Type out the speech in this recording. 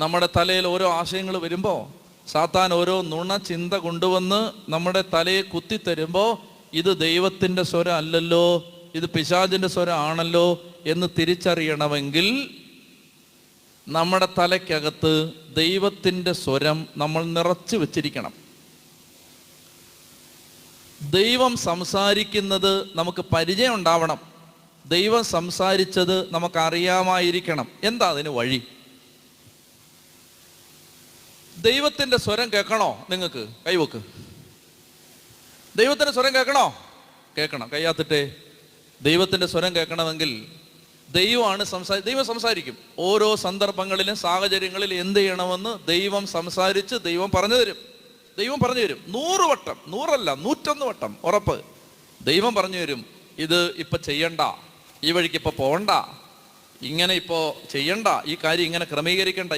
നമ്മുടെ തലയിൽ ഓരോ ആശയങ്ങൾ വരുമ്പോൾ സാത്താൻ ഓരോ നുണ ചിന്ത കൊണ്ടുവന്ന് നമ്മുടെ തലയെ കുത്തിത്തരുമ്പോൾ ഇത് ദൈവത്തിൻ്റെ സ്വരം അല്ലല്ലോ, ഇത് പിശാചിൻ്റെ സ്വരം ആണല്ലോ എന്ന് തിരിച്ചറിയണമെങ്കിൽ നമ്മുടെ തലയ്ക്കകത്ത് ദൈവത്തിൻ്റെ സ്വരം നമ്മൾ നിറച്ചു വെച്ചിരിക്കണം. ദൈവം സംസാരിക്കുന്നത് നമുക്ക് പരിചയം ഉണ്ടാവണം. ദൈവം സംസാരിച്ചത് നമുക്കറിയാമായിരിക്കണം. എന്താ അതിന് വഴി? ദൈവത്തിൻ്റെ സ്വരം കേൾക്കണോ? നിങ്ങൾക്ക് കൈവക്ക്. ദൈവത്തിൻ്റെ സ്വരം കേൾക്കണോ? കേൾക്കണം. കയ്യാത്തിട്ടെ. ദൈവത്തിൻ്റെ സ്വരം കേൾക്കണമെങ്കിൽ ദൈവമാണ് ദൈവം സംസാരിക്കും. ഓരോ സന്ദർഭങ്ങളിലും സാഹചര്യങ്ങളിലും എന്ത് ചെയ്യണമെന്ന് ദൈവം സംസാരിച്ച് ദൈവം പറഞ്ഞു തരും. ദൈവം പറഞ്ഞു തരും. 100 വട്ടം, 100 അല്ല 101 വട്ടം ഉറപ്പ് ദൈവം പറഞ്ഞു തരും. ഇത് ഇപ്പം ചെയ്യണ്ട, ഈ വഴിക്ക് ഇപ്പോൾ പോകണ്ട, ഇങ്ങനെ ഇപ്പോൾ ചെയ്യണ്ട, ഈ കാര്യം ഇങ്ങനെ ക്രമീകരിക്കണ്ട,